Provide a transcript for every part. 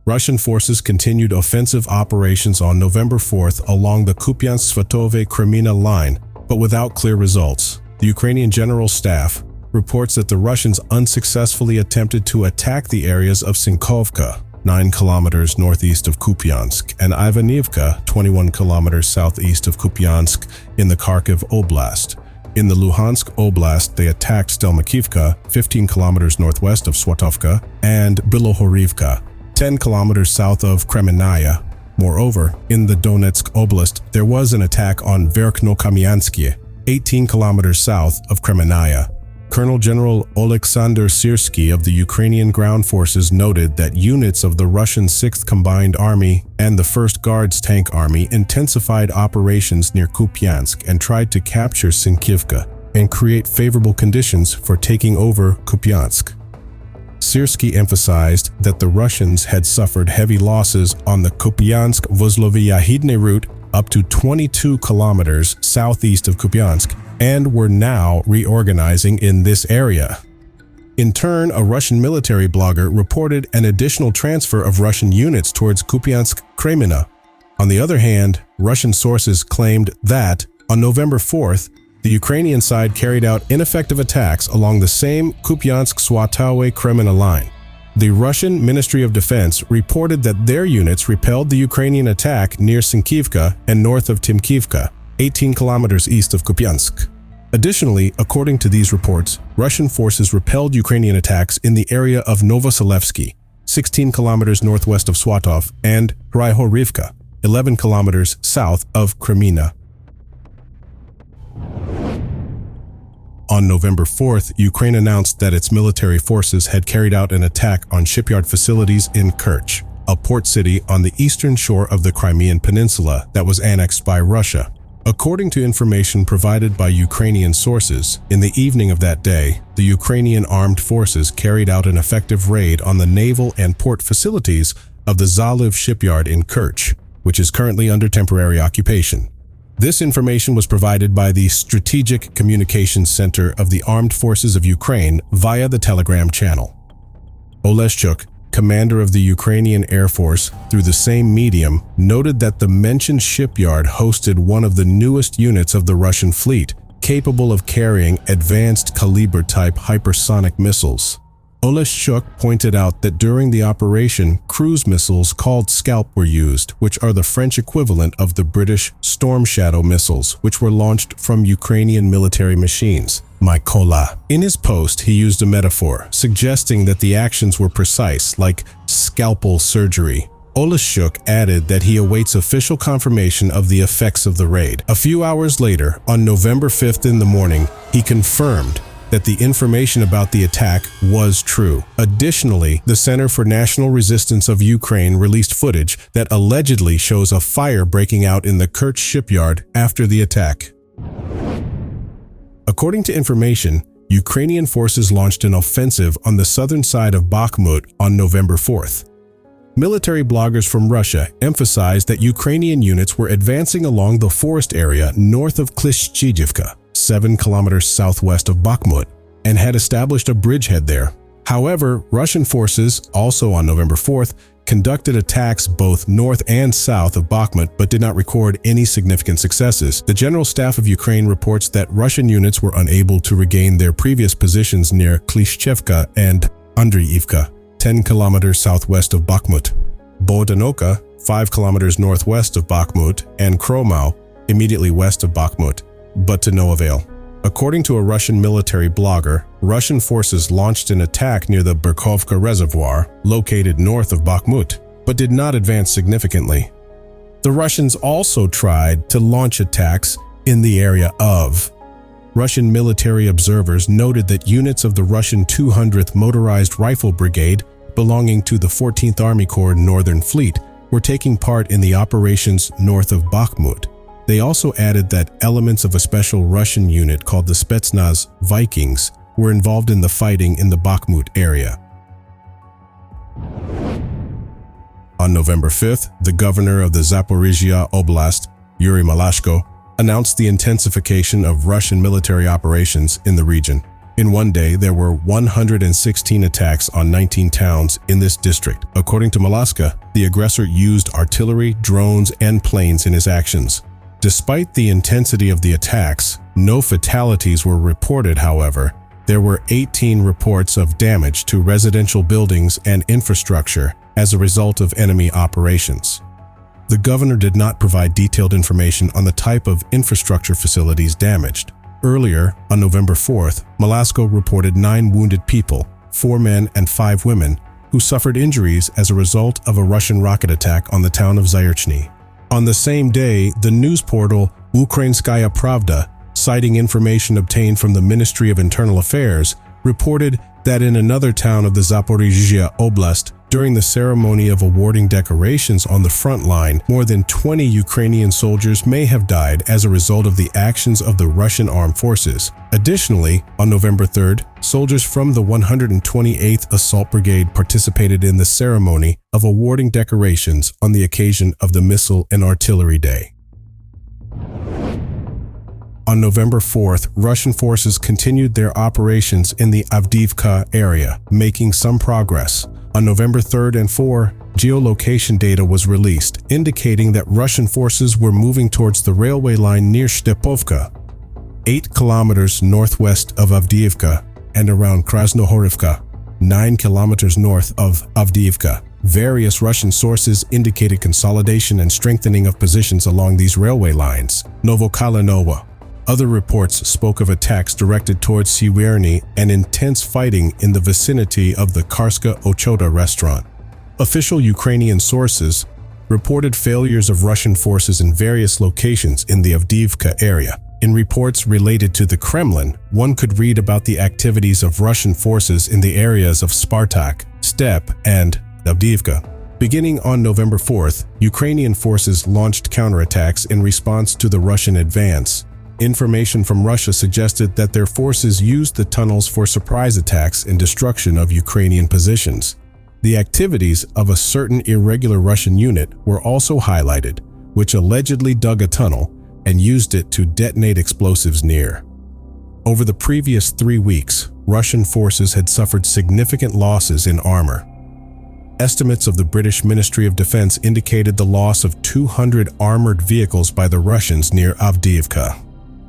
Russian forces continued offensive operations on November 4th along the Kupiansk-Svatove-Kremina line, but without clear results. The Ukrainian General Staff reports that the Russians unsuccessfully attempted to attack the areas of Stepovka, 9 kilometers northeast of Kupiansk, and Avdiivka, 21 kilometers southeast of Kupiansk in the Kharkiv Oblast. In the Luhansk Oblast, they attacked Stelmakivka, 15 kilometers northwest of Stepovka, and Bilohorivka, 10 kilometers south of Kremlin. Moreover, in the Donetsk Oblast, there was an attack on Verkhnokamyansky, 18 kilometers south of Kremlin. Colonel General Oleksandr Siersky of the Ukrainian Ground Forces noted that units of the Russian 6th Combined Army and the 1st Guards Tank Army intensified operations near Kupiansk and tried to capture Sinkivka and create favorable conditions for taking over Kupiansk. Siersky emphasized that the Russians had suffered heavy losses on the Kupiansk-Vozlovyahidne route up to 22 kilometers southeast of Kupiansk and were now reorganizing in this area. In turn, a Russian military blogger reported an additional transfer of Russian units towards Kupiansk-Kremlin. On the other hand, Russian sources claimed that, on November 4th, the Ukrainian side carried out ineffective attacks along the same Kupiansk-Svatove-Kremlin line. The Russian Ministry of Defense reported that their units repelled the Ukrainian attack near Sinkivka and north of Timkivka, 18 kilometers east of Kupiansk. Additionally, according to these reports, Russian forces repelled Ukrainian attacks in the area of Novoselevsky, 16 kilometers northwest of Swatov, and Krasnohorivka, 11 kilometers south of Kremlin. On November 4th, Ukraine announced that its military forces had carried out an attack on shipyard facilities in Kerch, a port city on the eastern shore of the Crimean Peninsula that was annexed by Russia. According to information provided by Ukrainian sources, in the evening of that day, the Ukrainian armed forces carried out an effective raid on the naval and port facilities of the Zaliv shipyard in Kerch, which is currently under temporary occupation. This information was provided by the Strategic Communications Center of the Armed Forces of Ukraine via the Telegram channel. Oleshchuk, commander of the Ukrainian Air Force, through the same medium, noted that the mentioned shipyard hosted one of the newest units of the Russian fleet, capable of carrying advanced Kaliber-type hypersonic missiles. Oleshchuk pointed out that during the operation, cruise missiles called Scalp were used, which are the French equivalent of the British Storm Shadow missiles, which were launched from Ukrainian military machines. Mykola. In his post, he used a metaphor, suggesting that the actions were precise, like scalpel surgery. Oleshchuk added that he awaits official confirmation of the effects of the raid. A few hours later, on November 5th in the morning, he confirmed that the information about the attack was true. Additionally, the Center for National Resistance of Ukraine released footage that allegedly shows a fire breaking out in the Kerch shipyard after the attack. According to information, Ukrainian forces launched an offensive on the southern side of Bakhmut on November 4th. Military bloggers from Russia emphasized that Ukrainian units were advancing along the forest area north of Klishchidivka, 7 kilometers southwest of Bakhmut, and had established a bridgehead there. However, Russian forces, also on November 4th, conducted attacks both north and south of Bakhmut but did not record any significant successes. The General Staff of Ukraine reports that Russian units were unable to regain their previous positions near Klishchevka and Avdiivka, 10 kilometers southwest of Bakhmut, Bogdanovka, 5 kilometers northwest of Bakhmut, and Kromau, immediately west of Bakhmut, but to no avail. According to a Russian military blogger, Russian forces launched an attack near the Berkovka Reservoir, located north of Bakhmut, but did not advance significantly. The Russians also tried to launch attacks in the area of. Russian military observers noted that units of the Russian 200th Motorized Rifle Brigade, belonging to the 14th Army Corps Northern Fleet, were taking part in the operations north of Bakhmut. They also added that elements of a special Russian unit called the Spetsnaz Vikings were involved in the fighting in the Bakhmut area. On November 5th, the governor of the Zaporizhia Oblast, Yuri Malashko, announced the intensification of Russian military operations in the region. In one day, there were 116 attacks on 19 towns in this district. According to Malaska, the aggressor used artillery, drones, and planes in his actions. Despite the intensity of the attacks, no fatalities were reported, however. There were 18 reports of damage to residential buildings and infrastructure as a result of enemy operations. The governor did not provide detailed information on the type of infrastructure facilities damaged. Earlier, on November 4th, Malaska reported 9 wounded people, 4 men and 5 women, who suffered injuries as a result of a Russian rocket attack on the town of Siewierny. On the same day, the news portal Ukrainskaya Pravda, citing information obtained from the Ministry of Internal Affairs, reported that in another town of the Zaporizhzhia Oblast, during the ceremony of awarding decorations on the front line, more than 20 Ukrainian soldiers may have died as a result of the actions of the Russian armed forces. Additionally, on November 3rd, soldiers from the 128th Assault Brigade participated in the ceremony of awarding decorations on the occasion of the Missile and Artillery Day. On November 4th, Russian forces continued their operations in the Avdiivka area, making some progress. On November 3rd and 4th, geolocation data was released, indicating that Russian forces were moving towards the railway line near Stepovka, 8 kilometers northwest of Avdiivka, and around Krasnohorivka, 9 kilometers north of Avdiivka. Various Russian sources indicated consolidation and strengthening of positions along these railway lines. Novokalynowe. Other reports spoke of attacks directed towards Siewierny and intense fighting in the vicinity of the Carska Ochota restaurant. Official Ukrainian sources reported failures of Russian forces in various locations in the Avdiivka area. In reports related to the Kremlin, one could read about the activities of Russian forces in the areas of Spartak, Steppe, and Avdiivka. Beginning on November 4th, Ukrainian forces launched counterattacks in response to the Russian advance. Information from Russia suggested that their forces used the tunnels for surprise attacks and destruction of Ukrainian positions. The activities of a certain irregular Russian unit were also highlighted, which allegedly dug a tunnel and used it to detonate explosives near. Over the previous 3 weeks, Russian forces had suffered significant losses in armor. Estimates of the British Ministry of Defense indicated the loss of 200 armored vehicles by the Russians near Avdiivka.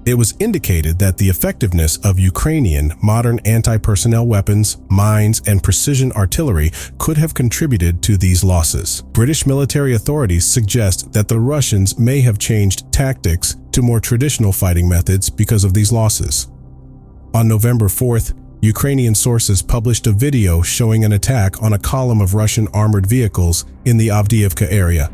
It was indicated that the effectiveness of Ukrainian modern anti-personnel weapons, mines, and precision artillery could have contributed to these losses. British military authorities suggest that the Russians may have changed tactics to more traditional fighting methods because of these losses. On November 4th, Ukrainian sources published a video showing an attack on a column of Russian armored vehicles in the Avdiivka area.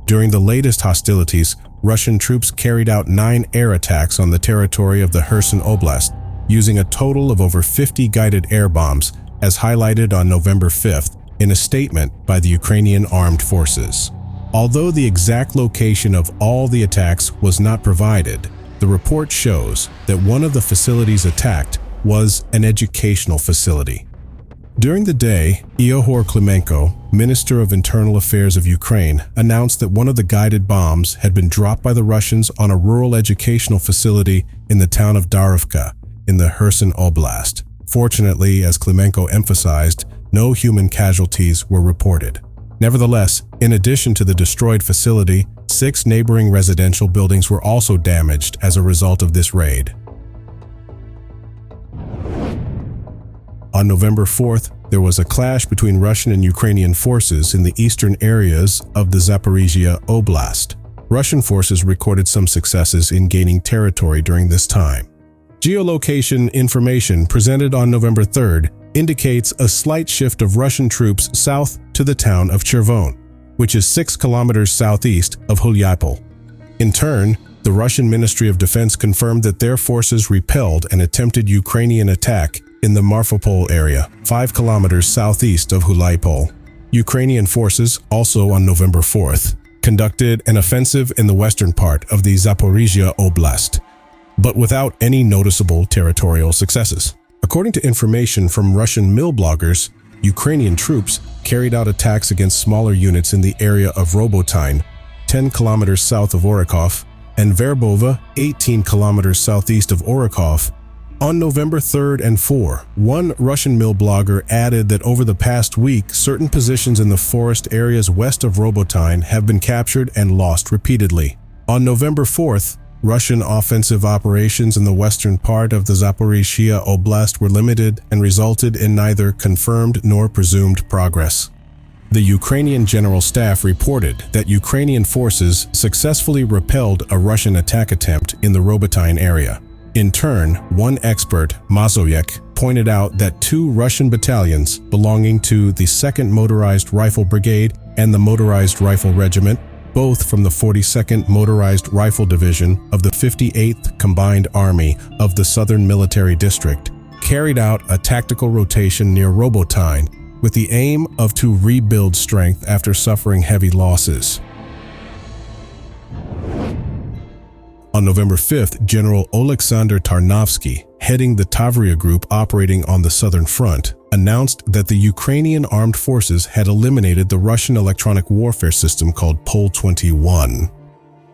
During the latest hostilities, Russian troops carried out 9 air attacks on the territory of the Kherson Oblast, using a total of over 50 guided air bombs, as highlighted on November 5th in a statement by the Ukrainian armed forces. Although the exact location of all the attacks was not provided, the report shows that one of the facilities attacked was an educational facility. During the day, Ihor Klimenko, Minister of Internal Affairs of Ukraine, announced that one of the guided bombs had been dropped by the Russians on a rural educational facility in the town of Avdiivka in the Kherson Oblast. Fortunately, as Klimenko emphasized, no human casualties were reported. Nevertheless, in addition to the destroyed facility, 6 neighboring residential buildings were also damaged as a result of this raid. On November 4th, there was a clash between Russian and Ukrainian forces in the eastern areas of the Zaporizhzhia Oblast. Russian forces recorded some successes in gaining territory during this time. Geolocation information presented on November 3rd indicates a slight shift of Russian troops south to the town of Chervon, which is 6 kilometers southeast of Hulyapol. In turn, the Russian Ministry of Defense confirmed that their forces repelled an attempted Ukrainian attack in the Marfopol area, 5 kilometers southeast of Hulyapol. Ukrainian forces, also on November 4th, conducted an offensive in the western part of the Zaporizhzhia Oblast, but without any noticeable territorial successes. According to information from Russian mill bloggers, Ukrainian troops carried out attacks against smaller units in the area of Robotyne, 10 kilometers south of Orikov, and Verbova, 18 kilometers southeast of Orakov. On November 3rd and 4, one Russian mill blogger added that over the past week, certain positions in the forest areas west of Robotyne have been captured and lost repeatedly. On November 4th, Russian offensive operations in the western part of the Zaporizhzhia Oblast were limited and resulted in neither confirmed nor presumed progress. The Ukrainian General Staff reported that Ukrainian forces successfully repelled a Russian attack attempt in the Robotyne area. In turn, one expert, Mazoyek, pointed out that two Russian battalions belonging to the 2nd Motorized Rifle Brigade and the Motorized Rifle Regiment, both from the 42nd Motorized Rifle Division of the 58th Combined Army of the Southern Military District, carried out a tactical rotation near Robotyne with the aim of to rebuild strength after suffering heavy losses. On November 5th, General Oleksandr Tarnovsky, heading the Tavria Group operating on the Southern Front, announced that the Ukrainian armed forces had eliminated the Russian electronic warfare system called Pol-21.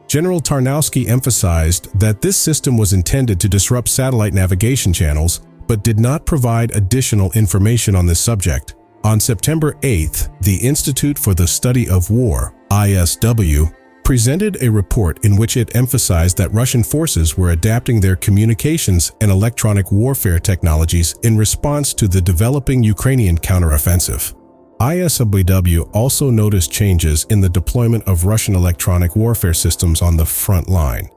General Tarnowski emphasized that this system was intended to disrupt satellite navigation channels, but did not provide additional information on this subject. On September 8th, the Institute for the Study of War, ISW, presented a report in which it emphasized that Russian forces were adapting their communications and electronic warfare technologies in response to the developing Ukrainian counteroffensive. ISW also noticed changes in the deployment of Russian electronic warfare systems on the front line.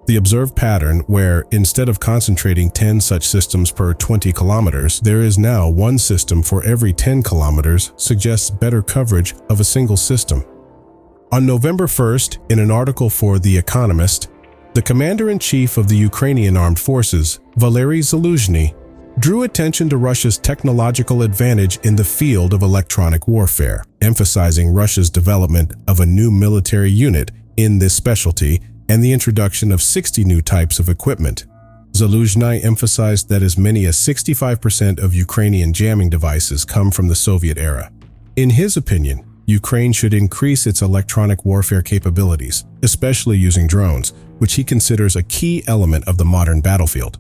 The observed pattern where, instead of concentrating 10 such systems per 20 kilometers, there is now one system for every 10 kilometers suggests better coverage of a single system. On November 1st, in an article for The Economist, the Commander-in-Chief of the Ukrainian Armed Forces, Valery Zaluzhny, drew attention to Russia's technological advantage in the field of electronic warfare, emphasizing Russia's development of a new military unit in this specialty and the introduction of 60 new types of equipment. Zaluzhny emphasized that as many as 65% of Ukrainian jamming devices come from the Soviet era. In his opinion, Ukraine should increase its electronic warfare capabilities, especially using drones, which he considers a key element of the modern battlefield.